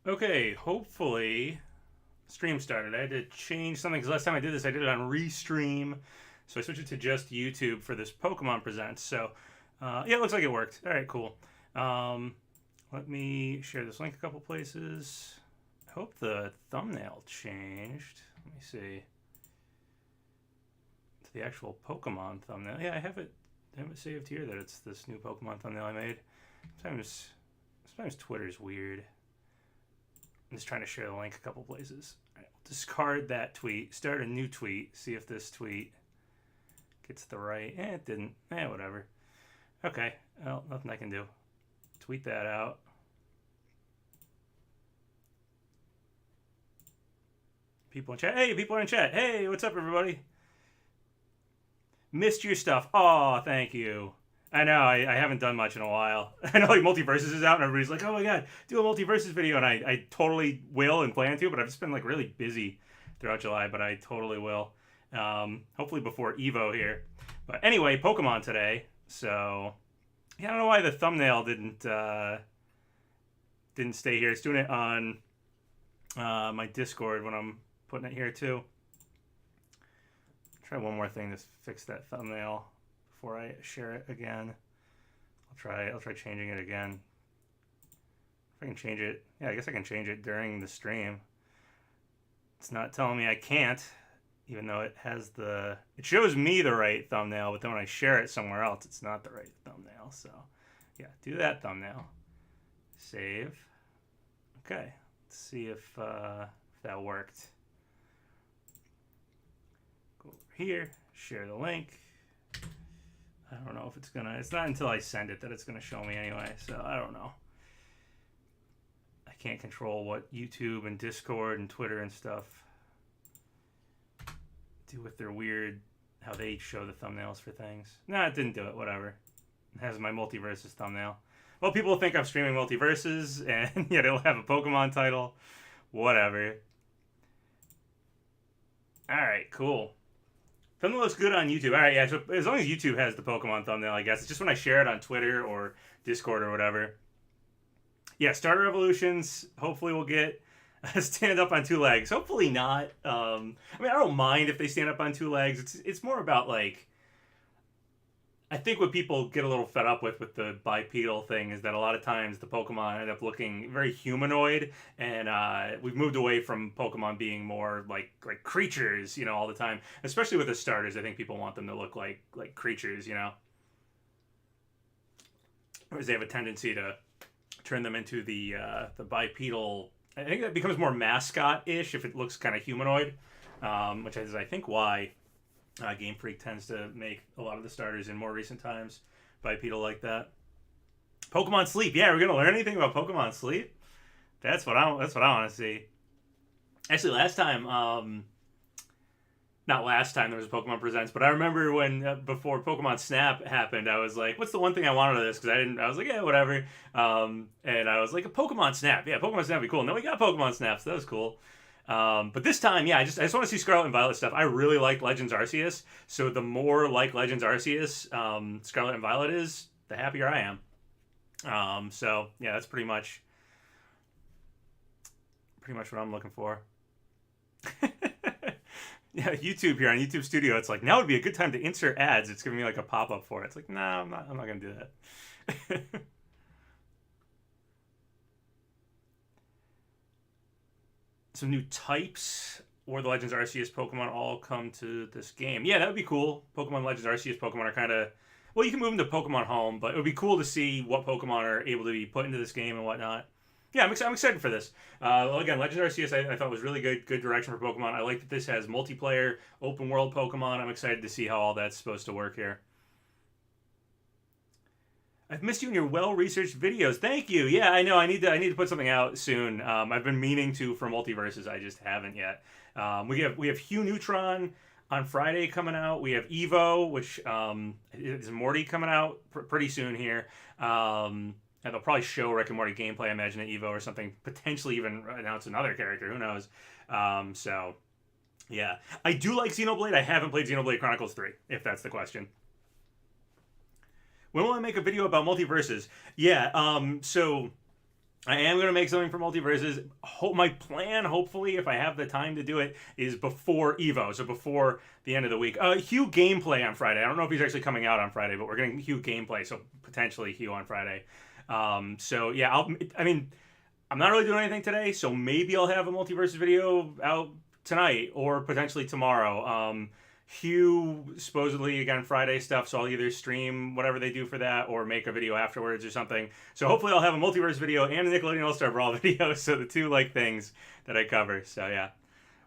Okay, hopefully stream started. I had to change something because last time I did this, I did it on Restream. So I switched it to just YouTube for this Pokemon Presents. So, yeah, it looks like it worked. All right, cool. Um, Let me share this link a couple places. I hope the thumbnail changed. Let me see. To the actual Pokemon thumbnail. Yeah, I have it saved here that it's this new Pokemon thumbnail I made. Sometimes Twitter's weird. I'm just trying to share the link a couple places. All right, we'll discard that tweet. Start a new tweet. See if this tweet gets the right. It didn't. Whatever. Okay. Well, nothing I can do. Tweet that out. People in chat. Hey, people are in chat. Hey, what's up, everybody? Missed your stuff. Oh, thank you. I know, I haven't done much in a while. I know, like, Multiversus is out, and everybody's like, oh my god, do a Multiversus video, and I totally will and plan to, but I've just been, like, really busy throughout July, but I totally will. Hopefully before EVO here. But anyway, Pokemon today, so... Yeah, I don't know why the thumbnail didn't stay here. It's doing it on my Discord when I'm putting it here, too. Try one more thing to fix that thumbnail before I share it again. I'll try changing it again. If I can change it, yeah, I guess I can change it during the stream. It's not telling me I can't, even though it shows me the right thumbnail, but then when I share it somewhere else, it's not the right thumbnail. So, yeah, do that thumbnail. Save. Okay, let's see if that worked. Go over here, share the link. I don't know if it's not until I send it that it's gonna show me anyway, so I don't know. I can't control what YouTube and Discord and Twitter and stuff do with their weird, how they show the thumbnails for things. Nah, it didn't do it, whatever. It has my Multiversus thumbnail. Well, people will think I'm streaming Multiversus, and yet it'll have a Pokemon title. Whatever. Alright, cool. Thumbnail looks good on YouTube. All right, yeah, so as long as YouTube has the Pokemon thumbnail, I guess. It's just when I share it on Twitter or Discord or whatever. Yeah, starter evolutions, hopefully we'll get stand up on two legs. Hopefully not. I mean, I don't mind if they stand up on two legs. It's more about, like... I think what people get a little fed up with the bipedal thing is that a lot of times the Pokemon end up looking very humanoid, and we've moved away from Pokemon being more like creatures, all the time. Especially with the starters, I think people want them to look like creatures, Whereas they have a tendency to turn them into the bipedal. I think that becomes more mascot-ish if it looks kind of humanoid, which is, I think, why Game Freak tends to make a lot of the starters in more recent times bipedal like that. Pokemon Sleep. Yeah, we're gonna learn anything about Pokemon Sleep? That's what I want to see. Actually, last time, not last time there was a Pokemon Presents, but I remember when before Pokemon Snap happened, I was like, "What's the one thing I wanted of this?" Because I was like, "Yeah, whatever." And I was like, "A Pokemon Snap. Yeah, Pokemon Snap would be cool." And then we got Pokemon Snap, so that was cool. But this time, yeah, I just want to see Scarlet and Violet stuff. I really like Legends Arceus, so the more like Legends Arceus Scarlet and Violet is, the happier I am. So yeah, that's pretty much what I'm looking for. Yeah, YouTube here on YouTube Studio, it's like, now would be a good time to insert ads. It's giving me like a pop-up for it. It's like, no, I'm not gonna do that. Some new types or the Legends Arceus Pokemon all come to this game. Yeah, that would be cool. Pokemon Legends Arceus Pokemon are kind of... Well, you can move them to Pokemon Home, but it would be cool to see what Pokemon are able to be put into this game and whatnot. Yeah, I'm excited for this. Well, again, Legends Arceus I thought was really good direction for Pokemon. I like that this has multiplayer, open world Pokemon. I'm excited to see how all that's supposed to work here. I've missed you in your well-researched videos. Thank you. Yeah, I know. I need to put something out soon. I've been meaning to for Multiversus. I just haven't yet. We have Hugh Neutron on Friday coming out. We have Evo, which is Morty coming out pretty soon here. And they'll probably show Rick and Morty gameplay, I imagine, at Evo or something. Potentially even announce another character. Who knows? So, yeah. I do like Xenoblade. I haven't played Xenoblade Chronicles 3, if that's the question. When will I make a video about Multiversus? Yeah, so I am going to make something for Multiversus. My plan, hopefully, if I have the time to do it, is before EVO, so before the end of the week. Hugh gameplay on Friday. I don't know if he's actually coming out on Friday, but we're getting Hugh gameplay, so potentially Hugh on Friday. So yeah, I'm not really doing anything today, so maybe I'll have a Multiversus video out tonight or potentially tomorrow. Hugh supposedly again Friday stuff, so I'll either stream whatever they do for that or make a video afterwards or something. So hopefully I'll have a Multiverse video and a Nickelodeon All-Star Brawl video, so the two things that I cover. So yeah.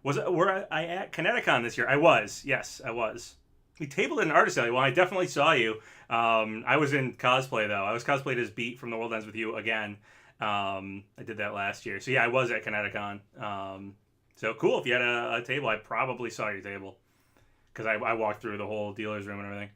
Were I at Kineticon this year? I was. Yes, I was. We tabled at an artist alley. Well, I definitely saw you. I was in cosplay though. I was cosplayed as Beat from The World Ends With You again. I did that last year. So yeah, I was at Kineticon. So cool. If you had a table, I probably saw your table. Because I walked through the whole dealer's room and everything.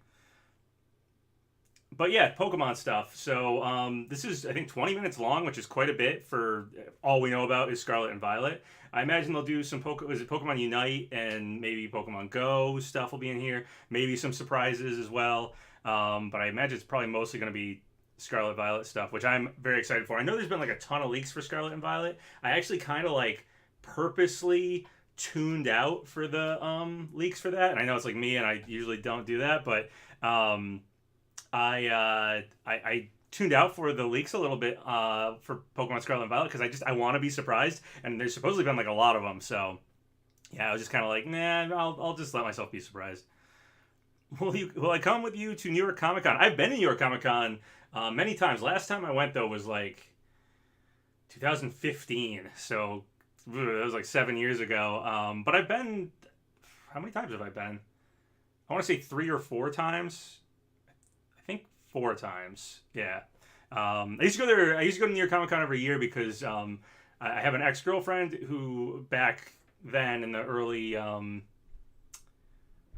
But yeah, Pokemon stuff. So this is, I think, 20 minutes long, which is quite a bit for all we know about is Scarlet and Violet. I imagine they'll do some Pokemon Unite and maybe Pokemon Go stuff will be in here. Maybe some surprises as well. But I imagine it's probably mostly going to be Scarlet Violet stuff, which I'm very excited for. I know there's been like a ton of leaks for Scarlet and Violet. I actually kind of like purposely tuned out for the leaks for that, and I know it's like me and I usually don't do that, but I tuned out for the leaks a little bit for Pokemon Scarlet and Violet because I want to be surprised, and there's supposedly been like a lot of them, so yeah, I was just kind of like, nah, I'll just let myself be surprised. Will I come with you to New York Comic Con? I've been to New York Comic Con many times. Last time I went though was like 2015, so that was like 7 years ago. But I've been, how many times have I been? I want to say 3 or 4 times. I think 4 times. Yeah. I used to go there. I used to go to New York Comic Con every year because I have an ex-girlfriend who back then in the early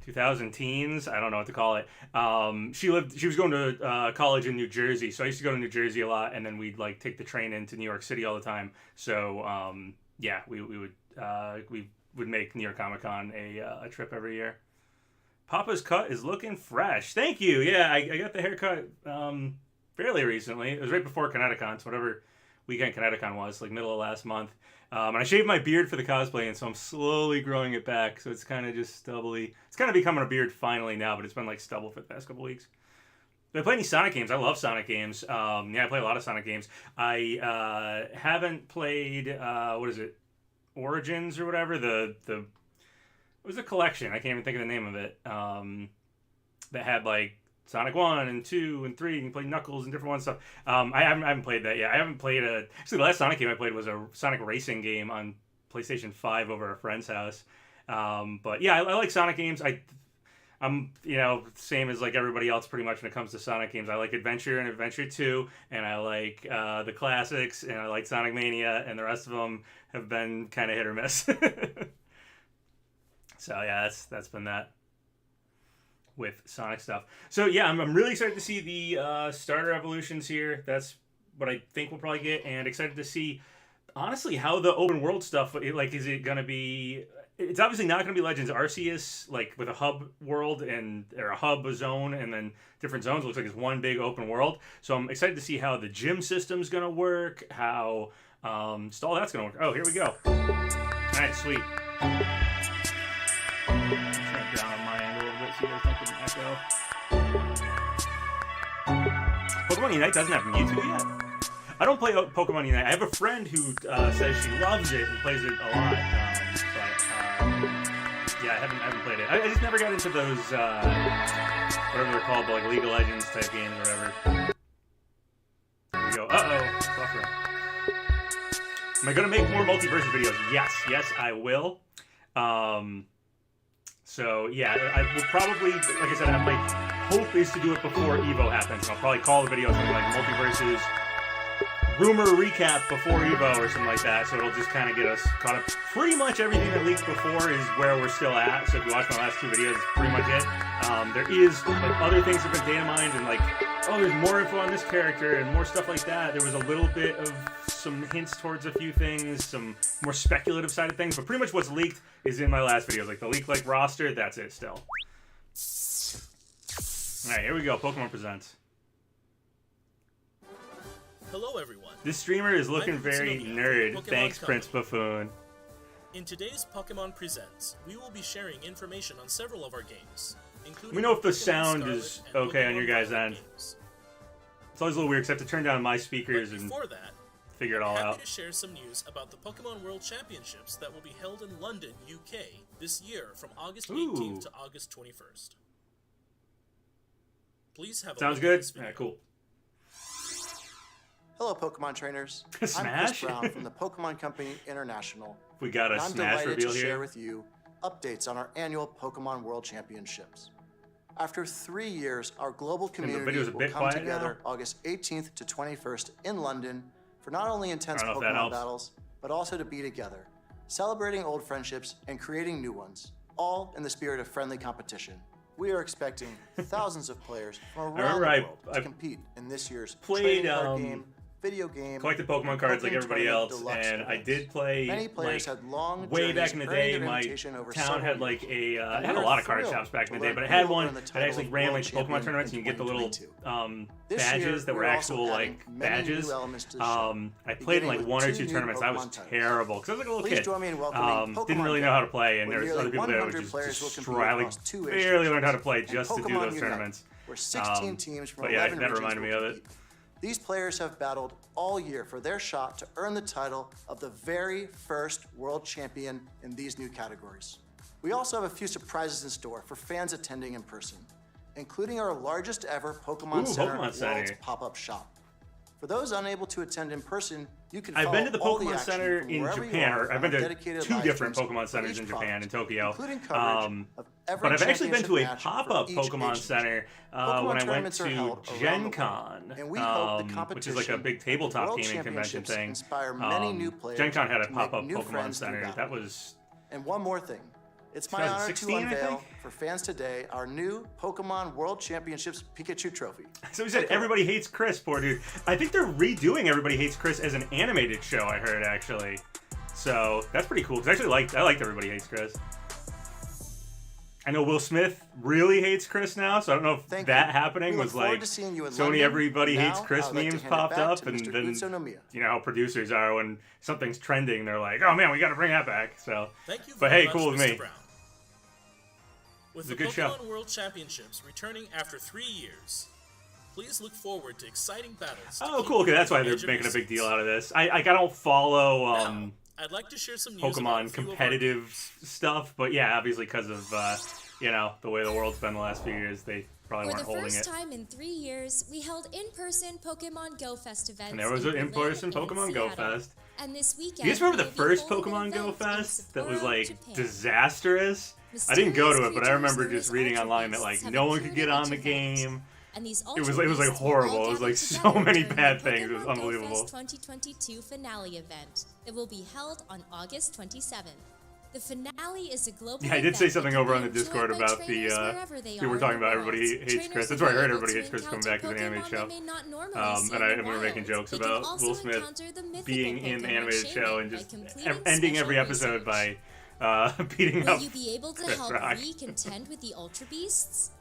2000 teens, I don't know what to call it. She was going to college in New Jersey, so I used to go to New Jersey a lot, and then we'd like take the train into New York City all the time. So yeah, we would make New York Comic Con a trip every year. Papa's cut is looking fresh. Thank you. Yeah, I got the haircut fairly recently. It was right before Kineticon, so whatever weekend Kineticon was, like middle of last month. And I shaved my beard for the cosplay, and so I'm slowly growing it back. So it's kind of just stubbly. It's kind of becoming a beard finally now, but it's been like stubble for the past couple weeks. Do I play any Sonic games? I love Sonic games. Yeah, I play a lot of Sonic games. I haven't played, what is it? Origins or whatever? It was a collection. I can't even think of the name of it. That had like Sonic 1 and 2 and 3, and you play Knuckles and different ones stuff. I haven't played that yet. I haven't played actually the last Sonic game I played was a Sonic racing game on PlayStation 5 over a friend's house. But yeah, I like Sonic games. I'm, same as like everybody else pretty much when it comes to Sonic games. I like Adventure and Adventure 2, and I like the classics, and I like Sonic Mania, and the rest of them have been kind of hit or miss. So yeah, that's been that with Sonic stuff. So yeah, I'm really excited to see the starter evolutions here. That's what I think we'll probably get, and excited to see, honestly, how the open world stuff, is it going to be... It's obviously not going to be Legends Arceus, like with a hub world or a hub zone and then different zones. It looks like it's one big open world. So I'm excited to see how the gym system's going to work, how all that's going to work. Oh, here we go. All right, sweet. Turn it down on my end a little bit so you guys don't get an echo. Pokemon Unite doesn't have Mewtwo yet. I don't play Pokemon Unite. I have a friend who says she loves it and plays it a lot. Yeah, I haven't played it. I just never got into those, whatever they're called, like League of Legends type games or whatever. Here we go. Uh-oh. Buffer. Am I going to make more Multiversus videos? Yes, I will. So, yeah, I will probably, like I said, my hope is to do it before EVO happens. I'll probably call the video something like Multiversus rumor recap before EVO or something like that, so it'll just kind of get us caught up. Pretty much everything that leaked before is where we're still at, so if you watch my last 2 videos, it's pretty much it. There is, like, other things have been data mined, and like, oh, there's more info on this character, and more stuff like that. There was a little bit of some hints towards a few things, some more speculative side of things, but pretty much what's leaked is in my last videos. Like, the leak, like, roster, that's it still. Alright, here we go, Pokemon Presents. Hello everyone. This streamer is looking I'm very Prince nerd. Pokemon Thanks, Company. Prince Buffoon. In today's Pokemon Presents, we will be sharing information on several of our games, including Let me know if the Pokemon sound Scarlet is and okay on Pokemon your guys' Violet end. games. It's always a little weird because I have to turn down my speakers But and before that, figure it all happy out. to share some news about the Pokemon World Championships that will be held in London, UK, this year from August 18th to August 21st. Please have a Sounds look at good? this video. Alright, cool. Hello, Pokemon trainers. I'm Smash? Chris Brown from the Pokemon Company International. We got a And I'm Smash delighted reveal to share here. with you updates on our annual Pokemon World Championships. After 3 years, our global community video's a will bit come quiet together now. August 18th to 21st in London for not only intense I don't know if that Pokemon helps. battles, but also to be together, celebrating old friendships and creating new ones, all in the spirit of friendly competition. We are expecting thousands of players from around the world to compete in this year's played, trading card game, video game, collected Pokemon cards like Pokemon everybody Tournament else, Deluxe and I events. did play Many players had long way back journeys in the earning day. their My invitation over town several had like years. a And had a we lot are of card thrilled shops back in to the day, learn but it who had will one earn the that title actually of ran World like Pokemon Champion tournaments, and in you get the little 2022. This year, badges that were we're also actual adding like many badges. new elements to the show, I played in like beginning one or with two two tournaments. new I was Pokemon titles. terrible because I was like a little Please kid. join me in welcoming Didn't Pokemon really know Go, how to play, and where there's nearly other people that would 100 just players will compete destroy. Like across two age barely learned how to divisions. play And just to do Pokemon those Unite, tournaments. where 16 teams from But yeah, 11 that regions reminded will me of it. compete. These players have battled all year for their shot to earn the title of the very first world champion in these new categories. We also have a few surprises in store for fans attending in person, including our largest ever Pokemon Center Pokemon Center. World's pop-up shop. For those unable to attend in person, you can I've follow been to the all Pokemon action Center from in wherever you Japan, are or I've been on to dedicated two live different streams Pokemon for centers each in Japan, product, in Tokyo. including coverage of every But I've actually been to a championship match pop-up for each Pokemon age Center Pokemon when I went tournaments are to held around Gen the world, Con, and we hope the which is competition like a big and tabletop World gaming convention Championships thing. inspire many new players Gen Con had a to make pop-up new Pokemon friends through Center. battle. That was And one more thing. It's my honor to 2016, I unveil think? for fans today our new Pokemon World Championships Pikachu trophy. So he said Everybody Hates Chris, poor dude. I think they're redoing Everybody Hates Chris as an animated show, I heard, actually. So that's pretty cool, because I liked Everybody Hates Chris. I know Will Smith really hates Chris now, so I don't know if that happening was like to seeing you in so many London. Everybody Now, Hates Chris I would like to memes hand it popped back up, to and Mr. then Utsunomiya. you know how producers are when something's trending, they're like, oh man, we got to bring that back. So, Thank you but very hey, much, cool with Mr. me. Brown. With It's a the good show. Pokemon World Championships returning after 3 years, please look forward to exciting battles. Oh, cool. Okay, that's why they're making a big deal out of this. I don't follow Now, I'd like to share some news about a Pokemon few of our competitive games. stuff, but yeah, obviously because of you know, the way the world's been the last few years, they probably For weren't the holding first it. time in 3 years, we held in-person Pokemon Go Fest events. And there was an in Berlin in-person and Pokemon Go Seattle. Fest. And this weekend, You guys remember the we'll be first holding Pokemon an Go event in Fest that was Sapporo, like Japan. disastrous? I didn't go to it, but I remember Mysterious just reading creatures online known that as like ultra no one beasts could get have on the appeared at each game. event. And these It was like ultra beasts will horrible. all It was like gather so together many during bad the things. It was Pokemon Go unbelievable. Fest 2022 finale event that will be held on August 27th. The finale is a global Yeah, I did say event something that can over be on the enjoyed Discord by about the trainers wherever they we were are talking in the about world. Everybody Hates Trainers Chris. That's will why I be heard able Everybody to Hates Chris coming encounter back as an animated Pokemon show. they may not normally see And in the we were making wild. jokes They can about also Will Smith encounter the mythical being in the Pokemon animated show Shaming and by just completing ending special every episode research. by beating Will up you be able to Chris help Rock. Ree contend with the Ultra Beasts?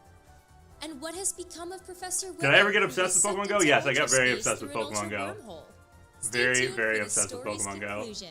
And what has become of Professor Did I ever Willow, get who obsessed was with Pokemon sucked Go? into Yes, I got ultra very space obsessed with through an Pokemon ultra Go. wormhole. Stay Very, tuned very for the obsessed with story's Pokemon Go. conclusion.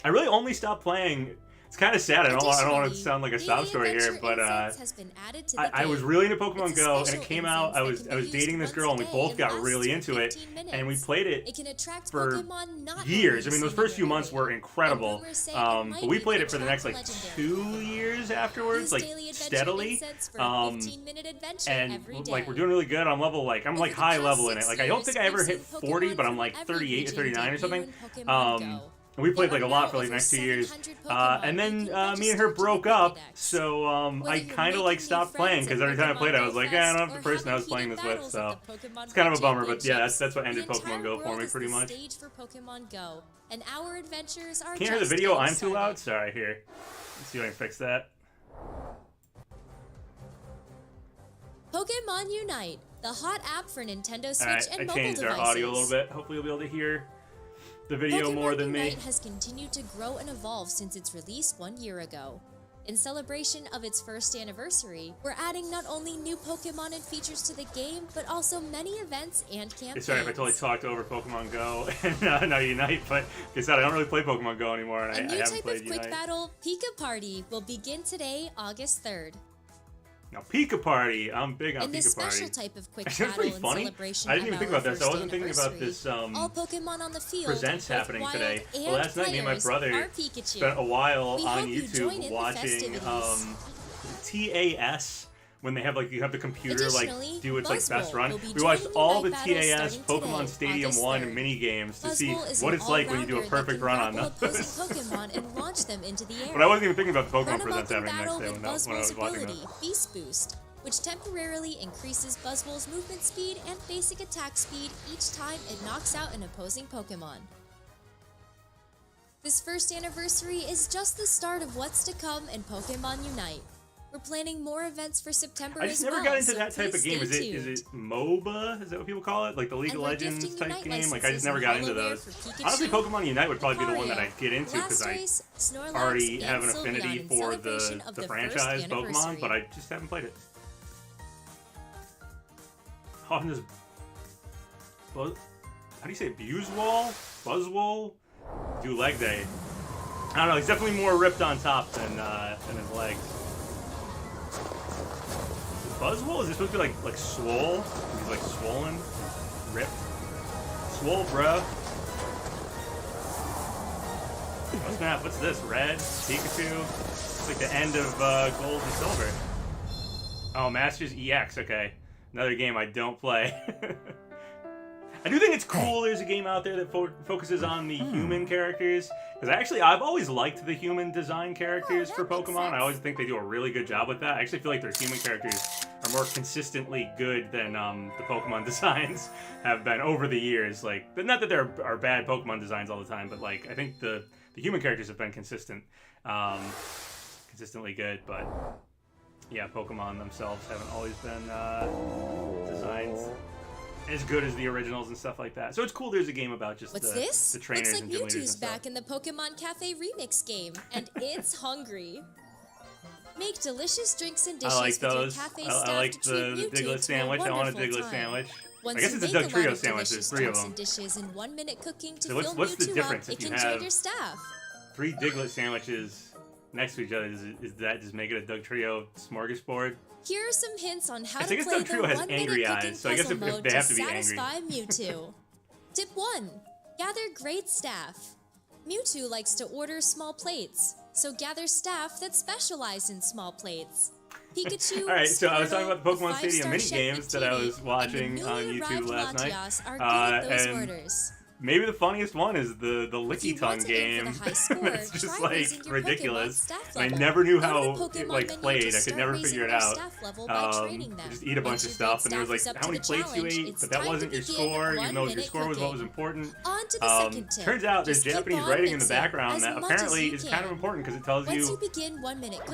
I really only stopped playing. It's kind of sad. I don't want to Additionally, sound like a sob Daily story here, Adventure but Insights has been added to the I was game. really into Pokemon It's a Go, and special it came out. I incense was that can be dating used this girl, and we once a day both and got lasts really for into it, 15 and we minutes. played it It can attract for Pokemon not years. I normally mean, those seen first in few the months game. were incredible. And rumors say it But might we even played it for the next attract like legendary 2 years afterwards, Use like Daily Adventure steadily. Incense for a 15-minute adventure And every day. like we're doing really good. I'm level like Over the high past level in 6 it. Like I don't years, think I ever we've hit seen 40, Pokemon but I'm from like every 38 or region 39 or debut something. in Pokemon Go. And we played There like a are lot now for like the over next 2 years. 700 Pokemon And then you can me and her register to broke the up, Pokédex. so Whether I you're kind of like making new stopped playing friends because at every time I Pokemon played, I Go was like, I don't have Fest the or person I was having playing heated this with. battles So at the Pokemon it's kind of a World bummer, but yeah, Championships. that's what The ended Pokemon entire Go for world me is pretty the much. stage for Pokemon Go, and our adventures are Can't hear the just video. getting I'm too loud. started. Sorry, here. Let's see if I can fix that. Pokemon Unite, the hot app for Nintendo Switch Alright, and I mobile changed devices. our audio a little bit. Hopefully, you'll be able to hear the video Pokemon more than me. Unite has continued to grow and evolve since its release 1 year ago. In celebration of its first anniversary, we're adding not only new Pokemon and features to the game, but also many events and campaigns. Sorry if I totally talked over Pokemon Go and now Unite, but like I said, I don't really play Pokemon Go anymore, and I haven't played Unite. A new type of quick battle, Pika Party, will begin today, August 3rd. Now, Pika Party, I'm big on Pika Party. In this special type of quick battle in celebration I didn't even think about that, so I wasn't thinking about this all Pokemon on the field, presents happening today. Well, last night, me and my brother spent a while on YouTube watching TAS, when they have you have the computer do its best run. We watched all the TAS Pokemon Stadium 1 mini games to see what it's like when you do a perfect run on those. Pokemon and launch them into the air. But I wasn't even thinking about the Pokemon presents happening next day when I was watching those. Beast Boost, which temporarily increases Buzzwole's movement speed and basic attack speed each time it knocks out an opposing Pokemon. This first anniversary is just the start of what's to come in Pokemon Unite. We're planning more events for September I just never got into that type of game. Is it MOBA? Is that what people call it? Like the League of Legends type game? Like I just never got into those. Honestly, Pokemon Unite would probably be the one that I'd get into because I already have an affinity for the franchise Pokemon, but I just haven't played it. How often does how do you say it? Buzzwole do leg day? I don't know. He's definitely more ripped on top than his legs. Buzzwole? Is this supposed to be like swole? He's like swollen, ripped, swole, bro. Oh snap! What's this? Red Pikachu? It's like the end of Gold and Silver. Oh, Masters EX. Okay, another game I don't play. I do think it's cool there's a game out there that focuses on the human characters. Because I've always liked the human design characters for Pokemon. I always think they do a really good job with that. I actually feel like their human characters are more consistently good than the Pokemon designs have been over the years. Like, not that there are bad Pokemon designs all the time, but like I think the human characters have been consistently good. But yeah, Pokemon themselves haven't always been designed as good as the originals and stuff like that. So it's cool there's a game about just the trainers and gym leaders and stuff. Back in the Pokemon Cafe Remix game, and it's hungry. Make delicious drinks and dishes with your cafe staff I like the Diglett sandwich. I want a Diglett sandwich. I guess it's a Doug Trio sandwich. There's 3 of them. Dishes in 1 minute cooking to so what's the difference if you have your staff? 3 Diglett sandwiches next to each other? Is that just make it a Doug Trio smorgasbord? Here are some hints on how to play the Trio has angry eyes, so I guess if they have to be angry. Satisfy Mewtwo. Tip 1. Gather great staff. Mewtwo likes to order small plates, so gather staff that specialize in small plates. Pikachu, Alright, so I was talking about the Pokemon Stadium mini games that I was watching on YouTube last night. And orders. Maybe the funniest one is the Licky Tongue game. It's just like ridiculous. And I never knew how it like played. I could never figure it out. Just eat a bunch of stuff, and there was like how many plates you ate, but that wasn't your score, even though your score was what was important. Turns out there's Japanese writing in the background that apparently is kind of important because it tells you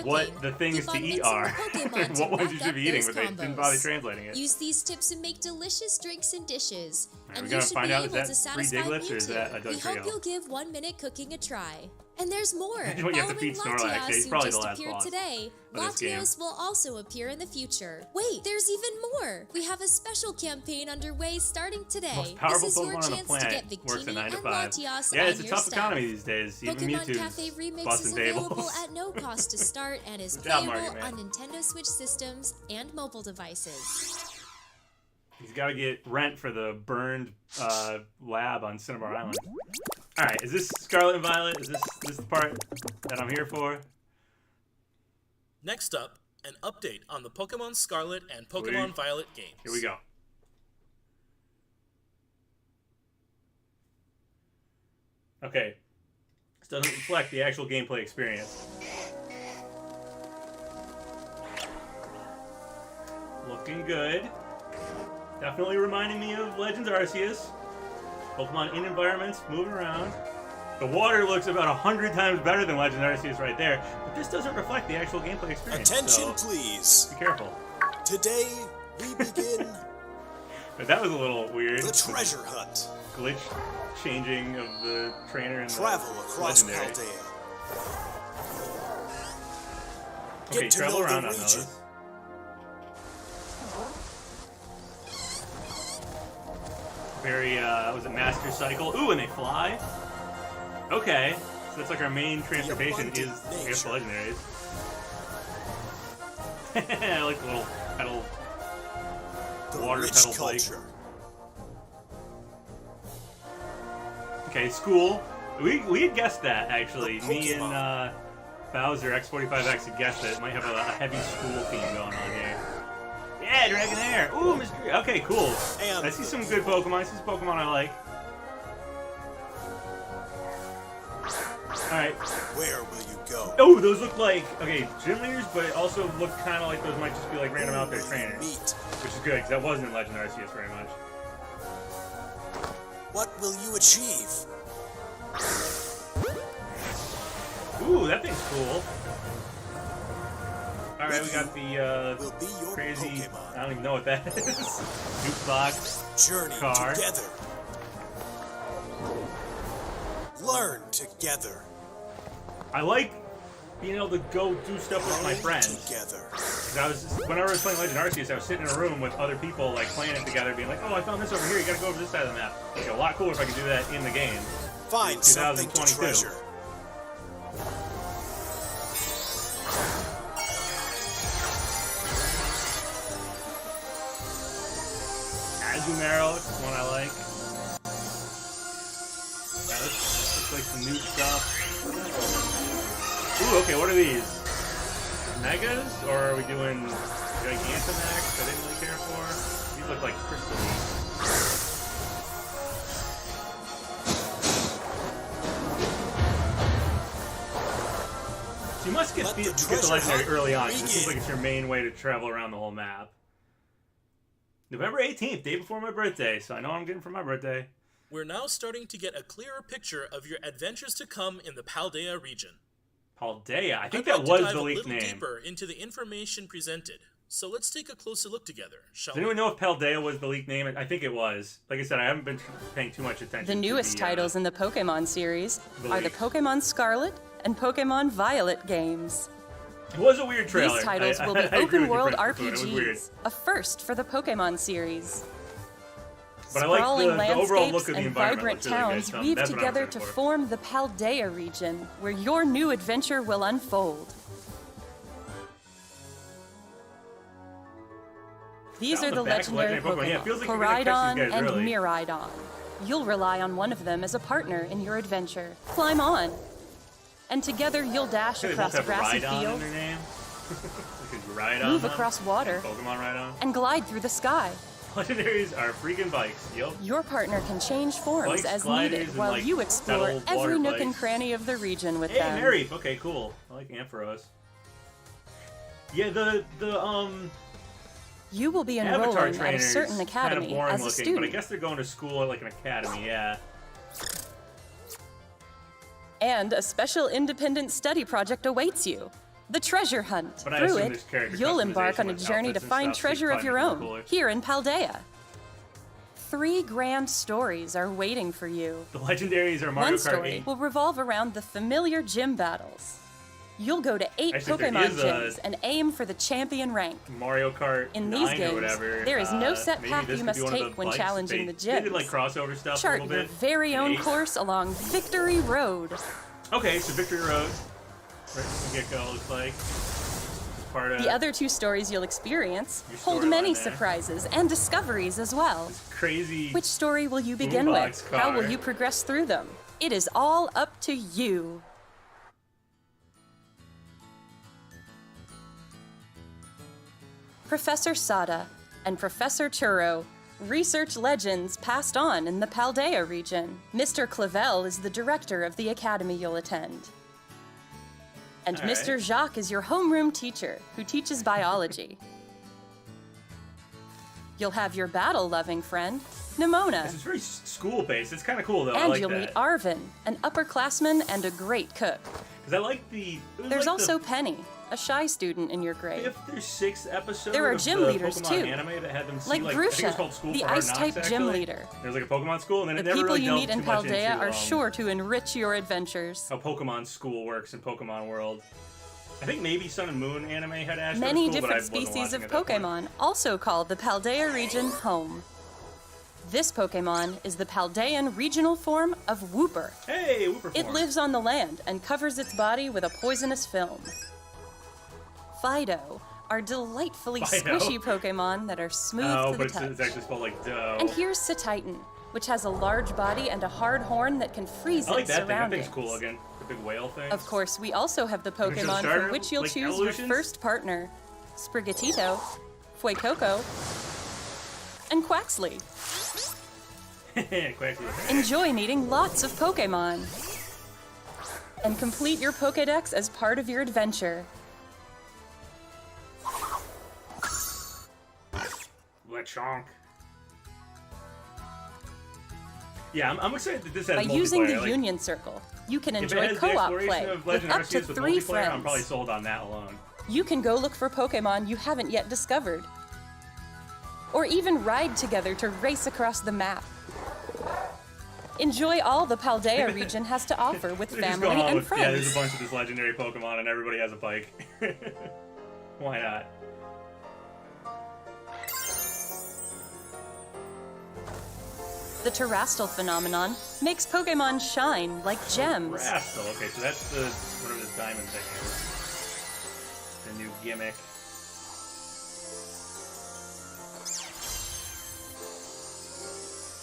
what the things to eat are, what ones you should be eating, but they didn't bother translating it. Use these tips and make delicious drinks and dishes. We're gonna find out, is that 3 Diglets or is that a Doug Trio? We hope you'll give 1 minute cooking a try. And there's more. When you have to feed Snorlax, he's probably the last boss today, Latios will also appear in the future. Wait, there's even more. We have a special campaign underway starting today. Most powerful Pokemon on the planet works a 9 to 5. Yeah, it's a tough economy these days. Even Mewtwo's busting tables. At no cost to start and is playable on Nintendo Switch systems and mobile devices. He's got to get rent for the burned lab on Cinnabar Island. Alright, is this Scarlet and Violet? Is this the part that I'm here for? Next up, an update on the Pokemon Scarlet and Pokemon Violet games. Here we go. Okay. This doesn't reflect the actual gameplay experience. Looking good. Definitely reminding me of Legends Arceus. Pokemon in environments, moving around. The water looks about 100 times better than Legends Arceus right there, but this doesn't reflect the actual gameplay experience. Attention, please. Be careful. Today, we begin... But that was a little weird. The treasure hunt. Glitch changing of the trainer and travel the across legendary. Paldea. Okay, Get to travel know around the on region. those. Very, was it Master Cycle? Ooh, and they fly? Okay. So that's like our main transportation abundant is, I guess, the nature. legendaries. I like the little pedal, The water rich pedal bike. culture. Okay, school. We had guessed that, actually. The Me and Pokemon. Bowser, X45X, had guessed that it might have a heavy school theme going on here. Yeah, Dragonair! Ooh, Mr. Okay, cool. And I see some good Pokemon. I see some Pokemon I like. Alright. Where will you go? Oh, those look like, okay, gym leaders, but it also look kind of like those might just be like random out there Who will you trainers. meet? Which is good, because that wasn't in Legend Arceus very much. What will you achieve? Ooh, that thing's cool. Alright, we got the, Will be your crazy, Pokemon. I don't even know what that is. Jukebox. Journey Car. together. Learn together. I like being able to go do stuff with my Learn friends. together. 'Cause whenever I was playing Legend Arceus, I was sitting in a room with other people, like, playing it together, being like, oh, I found this over here, you gotta go over this side of the map. Like, a lot cooler if I could do that in the game. Find something to 2022. treasure. Azumarill is one I like. Yeah, this looks like some new stuff. Ooh, okay, what are these? Megas? Or are we doing Gigantamax I didn't really care for? These look like crystals. So you must get Let the the treasure legendary hunt early on, 'cause it seems begin. like it's your main way to travel around the whole map. November 18th, day before my birthday, so I know what I'm getting for my birthday. We're now starting to get a clearer picture of your adventures to come in the Paldea region. Paldea, I think I'd that like to was dive the a leaked little name. deeper into the information presented. So let's take a closer look together, shall Does we? anyone know if Paldea was the leaked name? I think it was. Like I said, I haven't been paying too much attention The to newest titles in the Pokemon series are the leak. Pokemon Scarlet and Pokemon Violet games. It was a weird trailer. These titles will be I agree with open you, world Christopher, it was weird. RPGs, a first for the Pokemon series. But I like Sprawling the overall landscapes look of the and environment. vibrant looks really good, towns so weave that's what I'm together excited to for. form the Paldea region, where your new adventure will unfold. These Down are the the back, legendary legendary Pokemon. Yeah, it Pokemon, feels like you're gonna catch Koraidon these guys and early. Miraidon. You'll rely on one of them as a partner in your adventure. Climb on! And together you'll dash They both across have grassy Rhydon in fields, their name. We could ride on move them. across water, Pokemon ride on. and glide through the sky. Legendaries are freaking bikes. Yup. Your partner can change forms Bikes, as gliders, needed and, while like, you explore pedal every water nook and bikes. cranny of the region with Hey, them. Mary. Okay, cool. I like Ampharos. Yeah, the You will be Avatar enrolling at a trainers certain kind of academy boring as a looking, student. but I guess they're going to school at like an academy. Yeah. And a special independent study project awaits you. The treasure hunt. But I Through assume it, there's character you'll embark on a customization with journey to outfits and find stuff, so you treasure of probably your make them own cooler. here in Paldea. 3 grand stories are waiting for you. The legendaries are Mario One Kart story 8. will revolve around the familiar gym battles. You'll go to 8 Actually, there Pokemon is a- gyms and aim for the champion rank. Mario Kart In 9 these or games, whatever. there is no set maybe path this you could must be one of take the when bikes. challenging the They did like gyms. crossover stuff a Chart little your bit. very own Eight. course along Victory Road. Okay, so Victory Road. Right from the get-go, looks like. Part of The other 2 stories you'll experience Your hold storyline many there. surprises and discoveries as well. crazy. Which story will you begin Boombox with? How will car. you progress through them? It is all up to you. Professor Sada and Professor Churro research legends passed on in the Paldea region. Mr. Clavel is the director of the academy you'll attend. And All Mr. right. Jacques is your homeroom teacher who teaches biology. You'll have your battle-loving friend, Nimona. This is very school-based. It's kind of cool, though. I And like you'll that. meet Arvin, an upperclassman and a great cook. Because I like the... it was There's like also the Penny, a shy student in your grade. 5th or 6th episode There are of gym the leaders, Pokemon too. anime that had them see, Like I think it was Grusha, called School the for Hard ice-type Knocks, gym actually. leader. There's like a Pokemon school, and then The it never people really you delved meet in too much Paldea into, are sure to enrich your adventures. how Pokemon school works in Pokemon World. I think maybe Sun and Moon anime had Ash. Many cool, different species of Pokémon also call the Paldea region home. This Pokémon is the Paldean regional form of Wooper. Hey, Wooper form. It lives on the land and covers its body with a poisonous film. Fido are delightfully squishy Pokémon that are smooth to the touch. It's actually spelled like dough. And here's Cetitan, which has a large body and a hard horn that can freeze I like its that surroundings. thing. That thing's cool looking. The big whale thing. Of course, we also have the Pokémon from which you'll choose your first partner. Sprigatito, Fuecoco, and Quaxley. Enjoy meeting lots of Pokémon. And complete your Pokédex as part of your adventure. Lechonk. Yeah, I'm excited that this has By multiplayer. using the Union Circle, you can enjoy co-op play with up to 3 friends. I'm probably sold on that alone. You can go look for Pokémon you haven't yet discovered. Or even ride together to race across the map. Enjoy all the Paldea region has to offer with family and friends. Yeah, there's a bunch of this legendary Pokemon and everybody has a Pike. Why not? The Terastal phenomenon makes Pokémon shine like gems. Terastal, okay, so that's the whatever this diamond thing is. The new gimmick.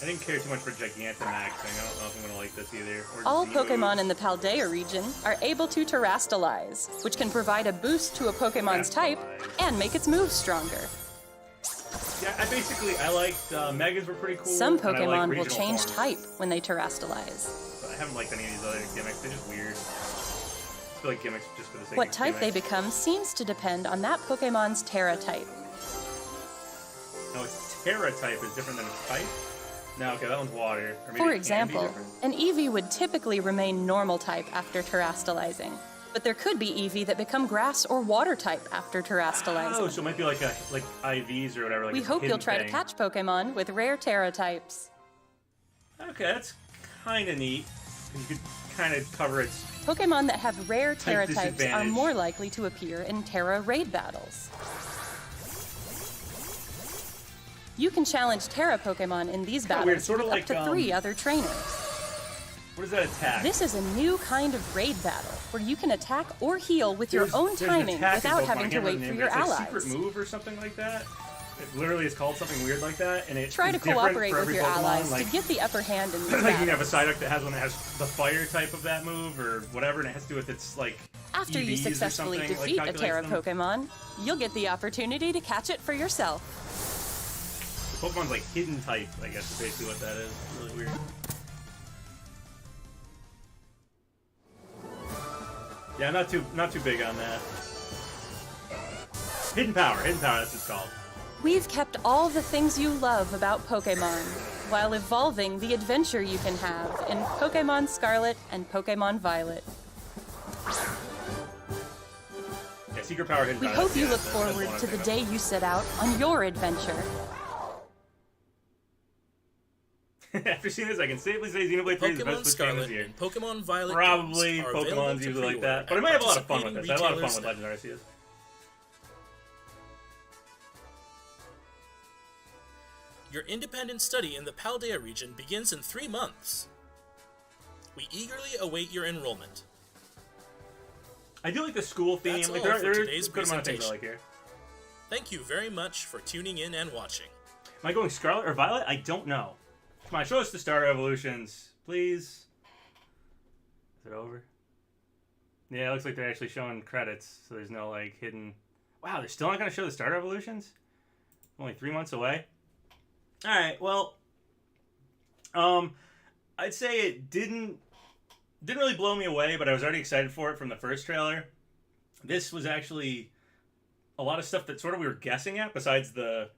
I didn't care too much for Gigantamax thing. I don't know if I'm gonna like this either. All Pokémon in the Paldea region are able to Terastalize, which can provide a boost to a Pokémon's type and make its moves stronger. Yeah, I liked Megas were pretty cool. Some Pokémon will change forms. type when they Terastalize. But I haven't liked any of these other gimmicks. They're just weird. I feel like gimmicks just for the sake What of type they gimmicks. become seems to depend on that Pokémon's Terra type. No, its Terra type is different than its type? No, okay, that one's water. Or maybe For it can be example, different. an Eevee would typically remain normal type after Terastalizing, but there could be Eevee that become grass or water type after Terastalizing. Oh, so it might be like IVs or whatever. Like We it's a hope you'll hidden try thing. to catch Pokémon with rare Terra types. Okay, that's kind of neat. You could kind of cover its... Pokémon that have rare Terra types are disadvantage. more likely to appear in Terra raid battles. You can challenge Terra Pokémon in these Kinda battles weird, sort of with like, up to 3 other trainers. What is that attack? This is a new kind of raid battle where you can attack or heal with your own There's an timing attack in without Pokemon. having I to can't wait remember for the name, your but it's allies. like secret move or something like that. It literally is called something weird like that, and it Try is to different cooperate for with every your Pokemon. allies Like, to get the upper hand in these like you can have a battles. Psyduck that has one that has the fire type of that move or whatever, and it has to do with its like. After you EVs or successfully something, defeat like, a Terra calculates them. Pokémon, you'll get the opportunity to catch it for yourself. Pokemon's like hidden type, I guess is basically what that is. It's really weird. Yeah, not too big on that. Hidden power, that's what it's called. We've kept all the things you love about Pokémon, while evolving the adventure you can have in Pokémon Scarlet and Pokémon Violet. Yeah, secret power, hidden We power. hope you yeah, look that's forward one to I'm the thinking day you set out on your adventure. of. After seeing this, I can safely say Xenoblade 3 is the Pokemon best Switch game this Scarlet year. and Pokemon Violet Probably games are available Pokemon's to usually like pre-order that, but I at might have a lot of fun with participating this. I had a lot of fun with retailers Legendary Arceus. Your independent study in the Paldea region begins in 3 months. We eagerly await your enrollment. I do like the school theme. That's Like all for there's today's a good amount of things I presentation. like here. Thank you very much for tuning in and watching. Am I going Scarlet or Violet? I don't know. Come on, show us the Starter Evolutions, please. Is it over? Yeah, it looks like they're actually showing credits, so there's no like hidden. Wow, they're still not going to show the Starter Evolutions? Only 3 months away. All right, well, I'd say it didn't really blow me away, but I was already excited for it from the first trailer. This was actually a lot of stuff that sort of we were guessing at, besides the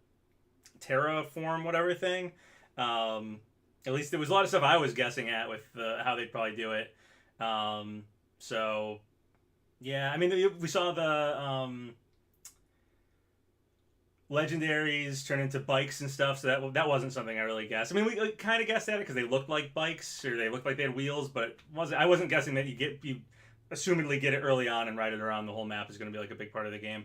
terraform whatever thing. At least there was a lot of stuff I was guessing at with how they'd probably do it. So yeah, I mean we saw the legendaries turn into bikes and stuff, so that wasn't something I really guessed. I mean, we kind of guessed at it because they looked like bikes or they looked like they had wheels, but I wasn't guessing that you assumedly get it early on and ride it around the whole map is going to be like a big part of the game.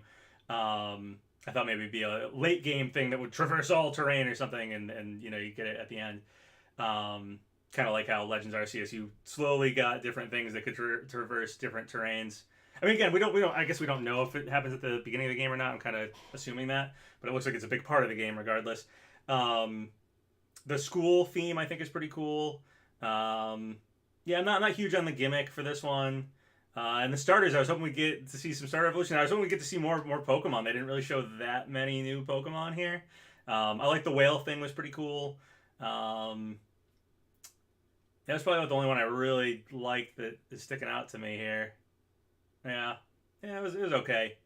I thought maybe it'd be a late game thing that would traverse all terrain or something, and you know, you get it at the end. Kind of like how Legends Arceus, you slowly got different things that could traverse different terrains. I mean, again, we don't. I guess we don't know if it happens at the beginning of the game or not. I'm kind of assuming that, but it looks like it's a big part of the game regardless. The school theme I think is pretty cool. Yeah, I'm not huge on the gimmick for this one. And the starters, I was hoping we'd get to see some starter evolution. I was hoping we'd get to see more Pokemon. They didn't really show that many new Pokemon here. I like the whale thing, was pretty cool. That was probably the only one I really liked that is sticking out to me here. Yeah, it was okay.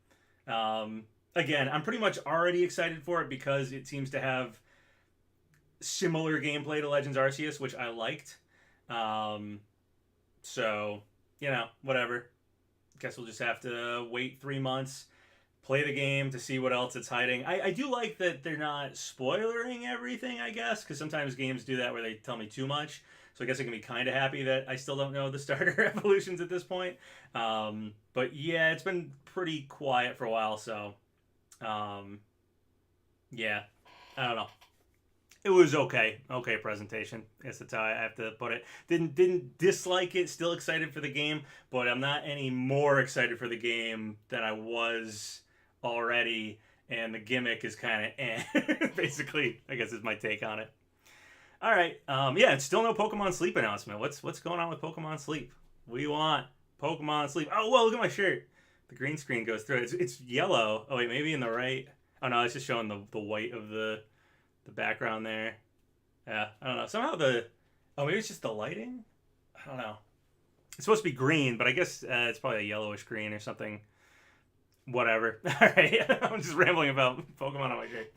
Again, I'm pretty much already excited for it because it seems to have similar gameplay to Legends Arceus, which I liked. So, you know, whatever. Guess we'll just have to wait 3 months, play the game to see what else it's hiding. I do like that they're not spoilering everything, I guess, because sometimes games do that where they tell me too much. So I guess I can be kind of happy that I still don't know the starter evolutions at this point. But yeah, it's been pretty quiet for a while, so yeah, I don't know. It was okay presentation. I guess that's how I have to put it. Didn't dislike it. Still excited for the game, but I'm not any more excited for the game than I was already. And the gimmick is kind of basically, I guess, is my take on it. All right. Yeah, it's still no Pokemon Sleep announcement. What's going on with Pokemon Sleep? We want Pokemon Sleep. Oh, well, look at my shirt. The green screen goes through it. It's yellow. Oh, wait, maybe in the right. Oh, no, it's just showing the white of the background there. Yeah, I don't know. Somehow maybe it's just the lighting? I don't know. It's supposed to be green, but I guess it's probably a yellowish green or something. Whatever. All right. I'm just rambling about Pokemon on my shirt.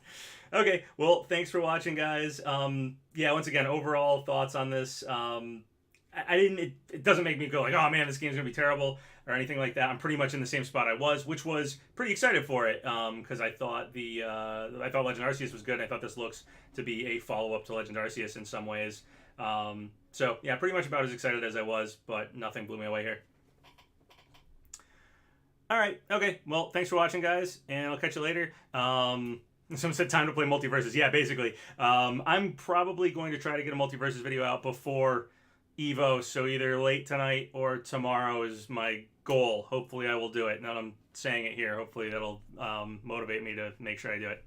Okay, well, thanks for watching, guys. Yeah, once again, overall thoughts on this. It doesn't make me go like, oh man, this game's gonna be terrible or anything like that. I'm pretty much in the same spot I was, which was pretty excited for it, because I thought I thought Legend Arceus was good. And I thought this looks to be a follow-up to Legend Arceus in some ways. So yeah, pretty much about as excited as I was, but nothing blew me away here. All right, okay. Well, thanks for watching, guys, and I'll catch you later. Someone said time to play Multiversus. Yeah, basically. I'm probably going to try to get a Multiversus video out before Evo, so either late tonight or tomorrow is my goal. Hopefully I will do it. Now that I'm saying it here, hopefully that'll motivate me to make sure I do it.